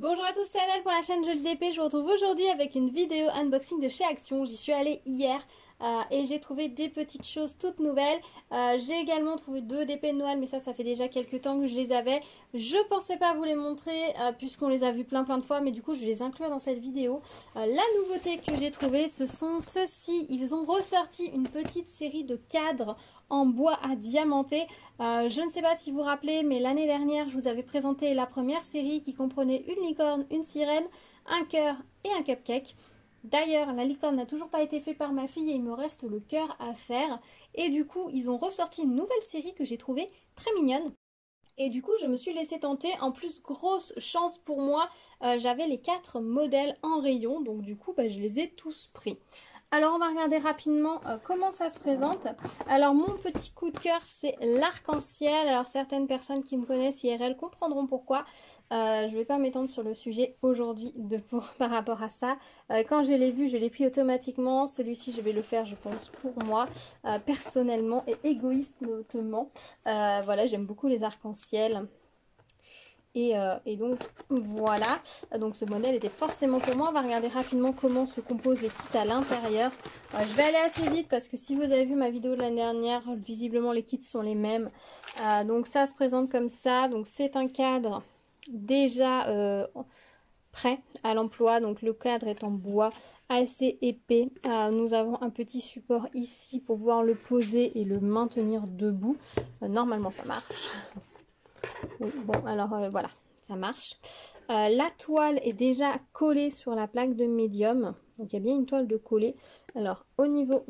Bonjour à tous, c'est Annelle pour la chaîne Jeux d'épée. Je vous retrouve aujourd'hui avec une vidéo unboxing de chez Action. J'y suis allée hier et j'ai trouvé des petites choses toutes nouvelles. J'ai également trouvé deux d'épées de Noël, mais ça fait déjà quelques temps que je les avais. Je pensais pas vous les montrer puisqu'on les a vus plein de fois, mais du coup je vais les inclure dans cette vidéo. La nouveauté que j'ai trouvée, ce sont ceux-ci. Ils ont ressorti une petite série de cadres en bois à diamanter. Je ne sais pas si vous vous rappelez, mais l'année dernière, je vous avais présenté la première série qui comprenait une licorne, une sirène, un cœur et un cupcake. D'ailleurs, la licorne n'a toujours pas été faite par ma fille et il me reste le cœur à faire. Et du coup, ils ont ressorti une nouvelle série que j'ai trouvée très mignonne. Et du coup, je me suis laissée tenter. En plus, grosse chance pour moi, j'avais les 4 modèles en rayon. Donc du coup, je les ai tous pris. Alors on va regarder rapidement comment ça se présente. Alors mon petit coup de cœur, c'est l'arc-en-ciel. Alors certaines personnes qui me connaissent IRL comprendront pourquoi. Je ne vais pas m'étendre sur le sujet aujourd'hui par rapport à ça. Quand je l'ai vu, je l'ai pris automatiquement. Celui-ci, je vais le faire, je pense, pour moi, personnellement et égoïstement. Voilà, j'aime beaucoup les arcs-en-ciel. Et donc voilà, donc ce modèle était forcément pour moi. On va regarder rapidement comment se composent les kits à l'intérieur. Je vais aller assez vite parce que si vous avez vu ma vidéo de l'année dernière, visiblement les kits sont les mêmes. Donc ça se présente comme ça. Donc c'est un cadre déjà prêt à l'emploi. Donc le cadre est en bois assez épais. Nous avons un petit support ici pour pouvoir le poser et le maintenir debout. Normalement ça marche. Oui, bon, alors voilà, ça marche. La toile est déjà collée sur la plaque de médium. Donc, il y a bien une toile de coller. Alors, au niveau,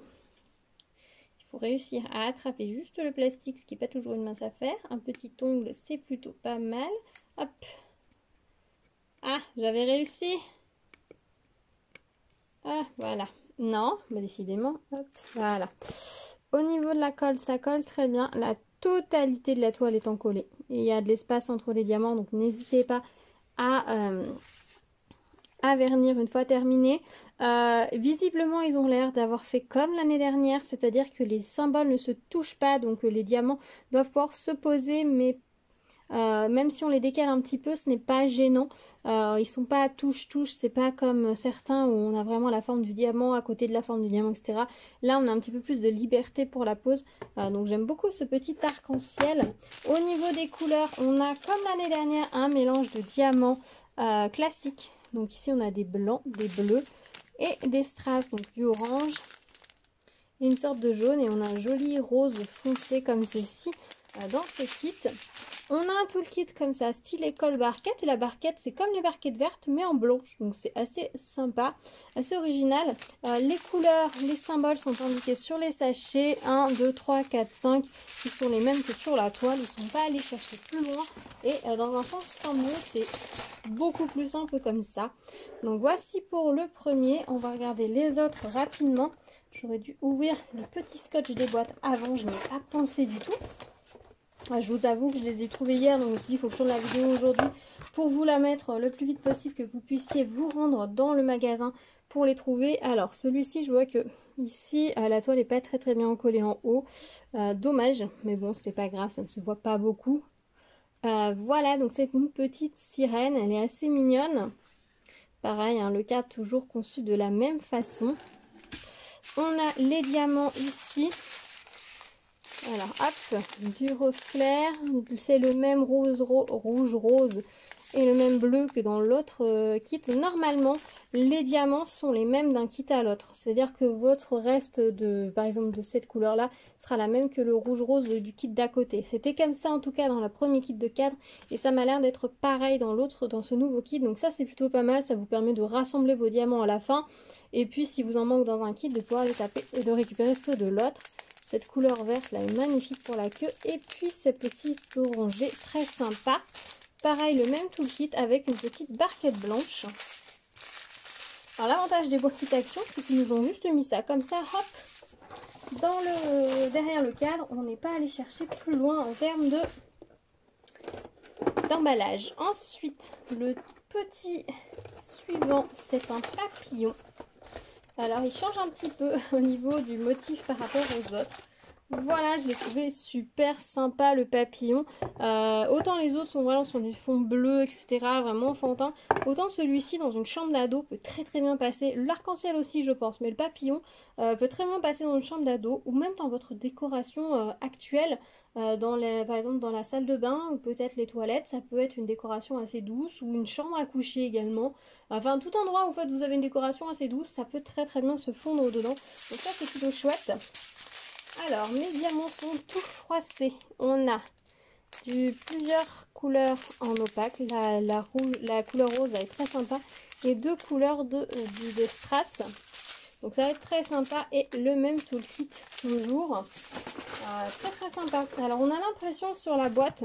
il faut réussir à attraper juste le plastique, ce qui n'est pas toujours une mince affaire. Un petit ongle, c'est plutôt pas mal. Hop. Ah, j'avais réussi. Ah, voilà. Non, décidément. Hop, voilà. Au niveau de la colle, ça colle très bien. La totalité de la toile étant collée. Et il y a de l'espace entre les diamants, donc n'hésitez pas à vernir une fois terminé. Visiblement, ils ont l'air d'avoir fait comme l'année dernière, c'est-à-dire que les symboles ne se touchent pas, donc les diamants doivent pouvoir se poser, mais même si on les décale un petit peu, ce n'est pas gênant. Ils sont pas touche-touche, c'est pas comme certains où on a vraiment la forme du diamant à côté de la forme du diamant, etc. Là, on a un petit peu plus de liberté pour la pose. Donc j'aime beaucoup ce petit arc-en-ciel. Au niveau des couleurs, on a comme l'année dernière un mélange de diamants classiques. Donc ici, on a des blancs, des bleus et des strass, donc du orange. Et une sorte de jaune et on a un joli rose foncé comme ceci dans ce kit. On a un toolkit comme ça, style école barquette. Et la barquette, c'est comme les barquettes vertes, mais en blanche. Donc c'est assez sympa, assez original. Les couleurs, les symboles sont indiqués sur les sachets. 1, 2, 3, 4, 5. Qui sont les mêmes que sur la toile. Ils ne sont pas allés chercher plus loin. Et dans un sens tant mieux, c'est beaucoup plus simple comme ça. Donc voici pour le premier. On va regarder les autres rapidement. J'aurais dû ouvrir les petits scotch des boîtes avant. Je n'y ai pas pensé du tout. Je vous avoue que je les ai trouvés hier, donc je me suis dit il faut que je tourne la vidéo aujourd'hui pour vous la mettre le plus vite possible, que vous puissiez vous rendre dans le magasin pour les trouver. Alors celui-ci, je vois que ici la toile n'est pas très bien collée en haut. Dommage, mais bon, c'est pas grave, ça ne se voit pas beaucoup. Voilà, donc c'est une petite sirène, elle est assez mignonne. Pareil, hein, le cadre toujours conçu de la même façon. On a les diamants ici. Alors hop, du rose clair, c'est le même rouge rose et le même bleu que dans l'autre kit. Normalement, les diamants sont les mêmes d'un kit à l'autre. C'est-à-dire que votre reste de, par exemple, de cette couleur-là sera la même que le rouge rose du kit d'à côté. C'était comme ça en tout cas dans le premier kit de cadre et ça m'a l'air d'être pareil dans l'autre, dans ce nouveau kit. Donc ça c'est plutôt pas mal, ça vous permet de rassembler vos diamants à la fin. Et puis si vous en manque dans un kit, de pouvoir les taper et de récupérer ceux de l'autre. Cette couleur verte là est magnifique pour la queue. Et puis ces petits orangés très sympa. Pareil, le même toolkit avec une petite barquette blanche. Alors l'avantage des boîtes kit Action, c'est qu'ils nous ont juste mis ça comme ça, hop, derrière le cadre. On n'est pas allé chercher plus loin en termes d'emballage. Ensuite, le petit suivant, c'est un papillon. Alors il change un petit peu au niveau du motif par rapport aux autres. Voilà, je l'ai trouvé super sympa le papillon. Autant les autres sont vraiment sur du fond bleu, etc. Vraiment enfantin. Autant celui-ci dans une chambre d'ado peut très très bien passer. L'arc-en-ciel aussi je pense, mais le papillon peut très bien passer dans une chambre d'ado ou même dans votre décoration actuelle. Par exemple dans la salle de bain ou peut-être les toilettes, ça peut être une décoration assez douce ou une chambre à coucher également. Enfin tout endroit où en fait, vous avez une décoration assez douce, ça peut très très bien se fondre dedans. Donc ça c'est plutôt chouette. Alors, mes diamants sont tout froissés. On a plusieurs couleurs en opaque. La couleur rose va être très sympa. Et deux couleurs de strass. Donc ça va être très sympa. Et le même toolkit toujours. Très très sympa. Alors, on a l'impression sur la boîte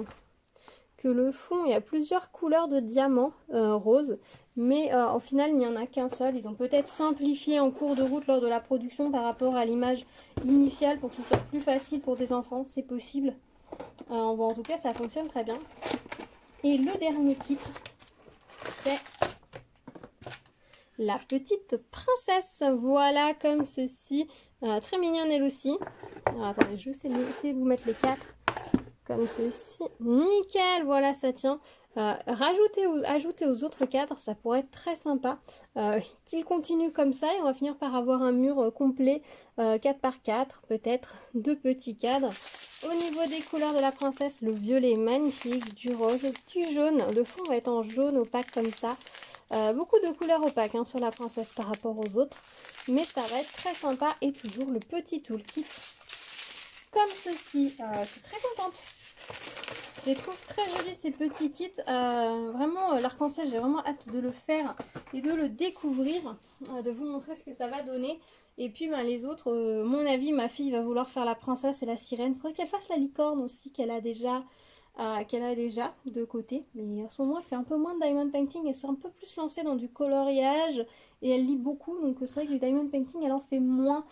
que le fond, il y a plusieurs couleurs de diamants roses. Mais au final, il n'y en a qu'un seul. Ils ont peut-être simplifié en cours de route lors de la production par rapport à l'image initiale pour que ce soit plus facile pour des enfants. C'est possible. Bon, en tout cas, ça fonctionne très bien. Et le dernier kit, c'est la petite princesse. Voilà, comme ceci. Très mignonne elle aussi. Alors, attendez, je vais essayer de vous mettre les quatre. Comme ceci. Nickel, voilà, ça tient. Ajouter aux autres cadres, ça pourrait être très sympa. Qu'ils continuent comme ça et on va finir par avoir un mur complet 4 par 4, peut-être deux petits cadres. Au niveau des couleurs de la princesse, le violet est magnifique, du rose, du jaune. Le fond va être en jaune opaque comme ça. Beaucoup de couleurs opaques sur la princesse par rapport aux autres. Mais ça va être très sympa et toujours le petit toolkit comme ceci. Je suis très contente. Je les trouve très jolis ces petits kits. Vraiment, l'arc-en-ciel, j'ai vraiment hâte de le faire et de le découvrir, de vous montrer ce que ça va donner. Et puis les autres, mon avis, ma fille va vouloir faire la princesse et la sirène. Il faudrait qu'elle fasse la licorne aussi, qu'elle a déjà de côté. Mais en ce moment, elle fait un peu moins de diamond painting. Elle s'est un peu plus lancée dans du coloriage et elle lit beaucoup. Donc c'est vrai que du diamond painting, elle en fait moins.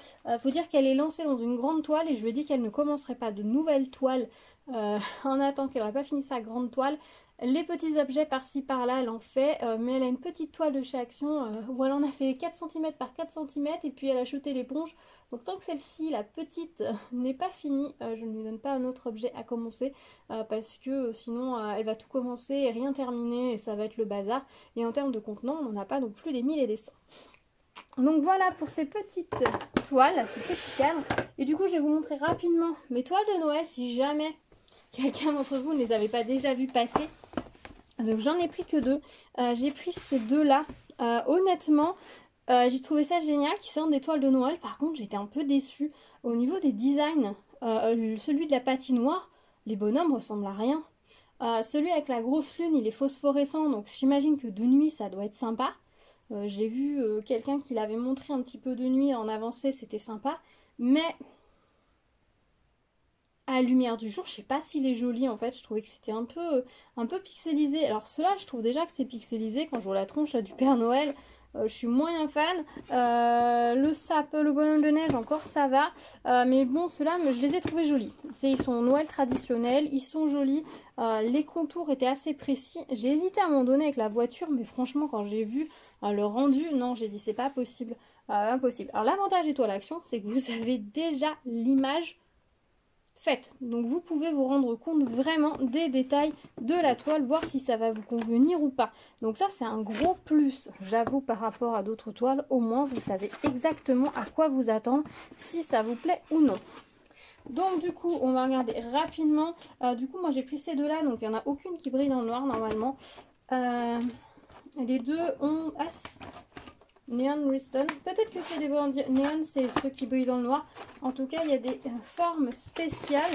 Faut dire qu'elle est lancée dans une grande toile et je lui ai dit qu'elle ne commencerait pas de nouvelles toiles en attendant qu'elle n'aurait pas fini sa grande toile. Les petits objets par-ci par-là, elle en fait, mais elle a une petite toile de chez Action. Voilà, on a fait 4 cm par 4 cm et puis elle a jeté l'éponge. Donc tant que celle-ci, la petite, n'est pas finie, je ne lui donne pas un autre objet à commencer parce que sinon elle va tout commencer et rien terminer et ça va être le bazar. Et en termes de contenant, on n'en a pas non plus des 1000 et des 100. Donc voilà pour ces petites toiles, ces petits cadres. Et du coup, je vais vous montrer rapidement mes toiles de Noël si jamais quelqu'un d'entre vous ne les avait pas déjà vues passer. Donc j'en ai pris que deux. J'ai pris ces deux-là. Honnêtement, j'ai trouvé ça génial qu'ils sortent des toiles de Noël. Par contre, j'étais un peu déçue. Au niveau des designs, celui de la patinoire, les bonhommes ressemblent à rien. Celui avec la grosse lune, il est phosphorescent. Donc j'imagine que de nuit, ça doit être sympa. J'ai vu quelqu'un qui l'avait montré un petit peu de nuit en avancée, c'était sympa. Mais à la lumière du jour, je sais pas s'il est joli en fait. Je trouvais que c'était un peu pixelisé. Alors ceux-là, je trouve déjà que c'est pixelisé quand je vois la tronche du Père Noël. Je suis moyen fan. Le sapin, le bonhomme de neige, encore ça va. Mais bon, ceux-là, je les ai trouvés jolis. Ils sont Noël traditionnels, ils sont jolis. Les contours étaient assez précis. J'ai hésité à un moment donné avec la voiture, mais franchement, quand j'ai vu le rendu, non, j'ai dit c'est pas possible. Impossible. Alors l'avantage des toiles Action, c'est que vous avez déjà l'image faite. Donc vous pouvez vous rendre compte vraiment des détails de la toile, voir si ça va vous convenir ou pas. Donc ça c'est un gros plus, j'avoue, par rapport à d'autres toiles. Au moins vous savez exactement à quoi vous attendre, si ça vous plaît ou non. Donc du coup on va regarder rapidement. Du coup moi j'ai pris ces deux là, donc il n'y en a aucune qui brille dans le noir normalement. Les deux ont Neon Redstone. Peut-être que c'est des néon, c'est ceux qui brillent dans le noir. En tout cas, il y a des formes spéciales.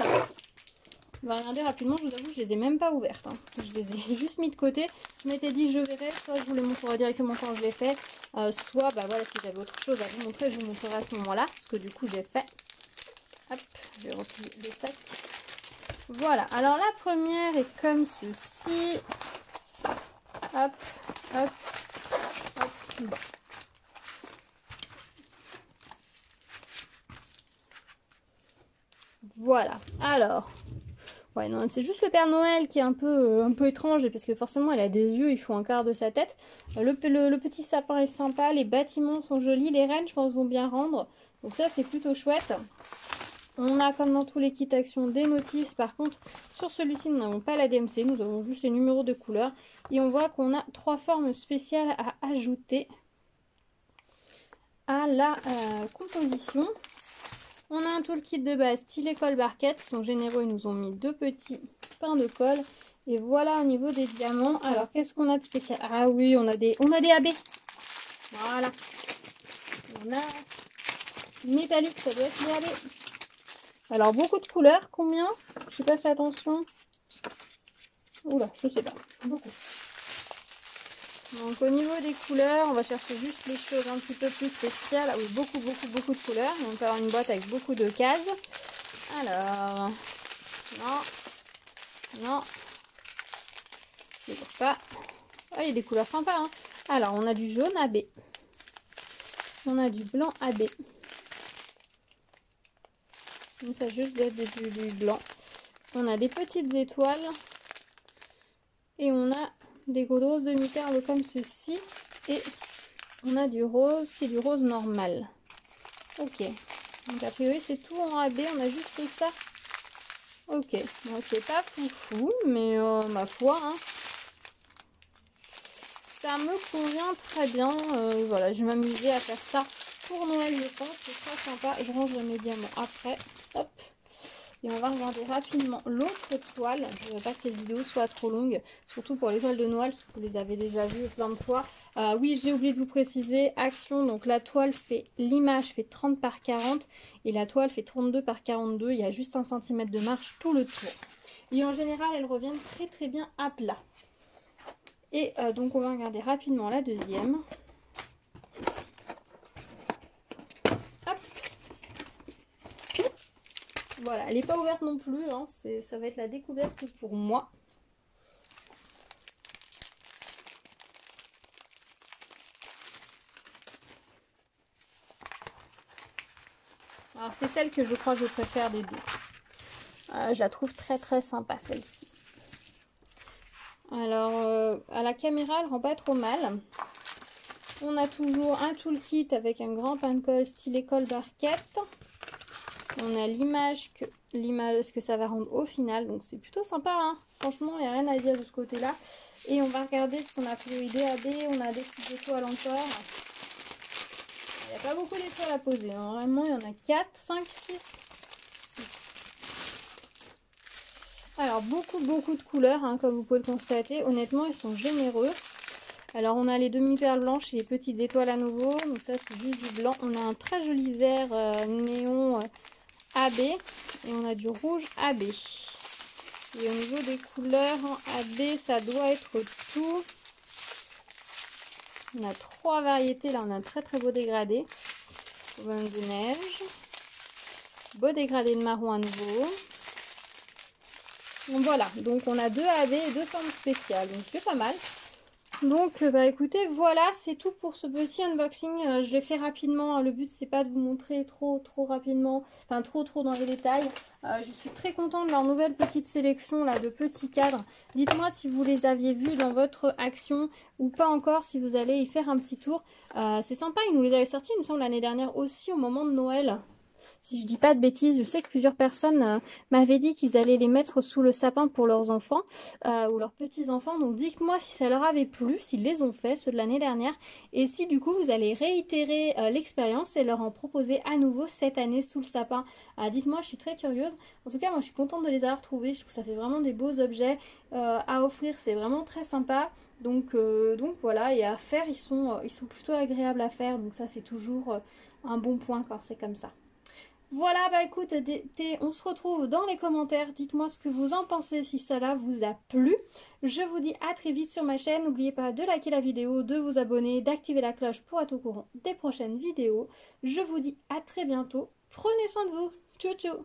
On va regarder rapidement. Je vous avoue, je les ai même pas ouvertes. Je les ai juste mis de côté. Je m'étais dit, je verrai. Soit je vous les montrerai directement quand je les fais. Soit, voilà, si j'avais autre chose à vous montrer, je vous montrerai à ce moment-là. Ce que du coup, j'ai fait. Hop, je vais replier les sacs. Voilà. Alors, la première est comme ceci. Hop, hop, hop. Voilà, alors, ouais, non, c'est juste le Père Noël qui est un peu étrange, parce que forcément, il a des yeux, il faut un quart de sa tête. Le petit sapin est sympa, les bâtiments sont jolis, les rennes, je pense, vont bien rendre. Donc ça, c'est plutôt chouette. On a comme dans tous les kits Action des notices. Par contre, sur celui-ci, nous n'avons pas la DMC. Nous avons juste les numéros de couleurs. Et on voit qu'on a 3 formes spéciales à ajouter à la composition. On a un toolkit de base stylet colle barquette. Ils sont généreux. Ils nous ont mis 2 petits pains de colle. Et voilà au niveau des diamants. Alors, qu'est-ce qu'on a de spécial? Ah oui, on a des AB. Voilà. On a métallique, ça doit être les AB. Alors, beaucoup de couleurs. Combien? Je n'ai pas fait attention. Oula, je sais pas. Beaucoup. Donc, au niveau des couleurs, on va chercher juste les choses un petit peu plus spéciales. Ah oui, beaucoup de couleurs. On peut avoir une boîte avec beaucoup de cases. Alors, non. Toujours pas. Ah, il y a des couleurs sympas, hein. Alors, on a du jaune AB. On a du blanc AB. Donc, ça juste d'être du blanc. On a des petites étoiles. Et on a des grosses demi-perles comme ceci. Et on a du rose qui est du rose normal. Ok. Donc, a priori, c'est tout en AB. On a juste ça. Ok. Donc, c'est pas foufou, mais ma foi, hein. Ça me convient très bien. Voilà, je vais m'amuser à faire ça pour Noël, je pense. Ce sera sympa. Je range mes diamants après. Hop. Et on va regarder rapidement l'autre toile. Je ne veux pas que cette vidéo soit trop longue. Surtout pour les toiles de Noël, parce que vous les avez déjà vues plein de fois. Oui, j'ai oublié de vous préciser. Action, donc la toile fait, l'image fait 30 par 40. Et la toile fait 32 par 42. Il y a juste 1 cm de marge tout le tour. Et en général, elles reviennent très bien à plat. Et donc on va regarder rapidement la deuxième. Hop. Voilà, elle n'est pas ouverte non plus, hein. Ça va être la découverte pour moi. Alors c'est celle que je crois que je préfère des deux. Je la trouve très sympa celle-ci. Alors, à la caméra, elle rend pas trop mal. On a toujours un toolkit avec un grand pain de colle stylet colle barquette. On a l'image que ça va rendre au final. Donc, c'est plutôt sympa, hein. Franchement, il n'y a rien à dire de ce côté-là. Et on va regarder ce qu'on a pris des AB. On a des petites étoiles encore. Il n'y a pas beaucoup d'étoiles à poser. Normalement, il y en a 4, 5, 6. Alors, beaucoup de couleurs, hein, comme vous pouvez le constater. Honnêtement, ils sont généreux. Alors, on a les demi-perles blanches et les petites étoiles à nouveau. Donc ça, c'est juste du blanc. On a un très joli vert néon AB. Et on a du rouge AB. Et au niveau des couleurs en AB, ça doit être tout. On a 3 variétés. Là, on a un très beau dégradé. Bonne de neige. Beau dégradé de marron à nouveau. Donc voilà, donc on a 2 AB et 2 formes spéciales, donc c'est pas mal. Donc bah écoutez, voilà, c'est tout pour ce petit unboxing. Je l'ai fait rapidement, le but c'est pas de vous montrer trop rapidement, enfin trop dans les détails. Je suis très contente de leur nouvelle petite sélection là de petits cadres. Dites-moi si vous les aviez vus dans votre action ou pas encore, si vous allez y faire un petit tour. C'est sympa, ils nous les avaient sortis il me semble l'année dernière aussi au moment de Noël. Si je dis pas de bêtises, je sais que plusieurs personnes m'avaient dit qu'ils allaient les mettre sous le sapin pour leurs enfants ou leurs petits-enfants. Donc dites-moi si ça leur avait plu, s'ils les ont fait, ceux de l'année dernière. Et si du coup vous allez réitérer l'expérience et leur en proposer à nouveau cette année sous le sapin. Dites-moi, je suis très curieuse. En tout cas, moi je suis contente de les avoir trouvés. Je trouve que ça fait vraiment des beaux objets à offrir. C'est vraiment très sympa. Donc voilà, et à faire, ils sont plutôt agréables à faire. Donc ça c'est toujours un bon point quand c'est comme ça. Voilà, bah écoute, on se retrouve dans les commentaires. Dites-moi ce que vous en pensez, si cela vous a plu. Je vous dis à très vite sur ma chaîne. N'oubliez pas de liker la vidéo, de vous abonner, d'activer la cloche pour être au courant des prochaines vidéos. Je vous dis à très bientôt. Prenez soin de vous. Ciao, ciao.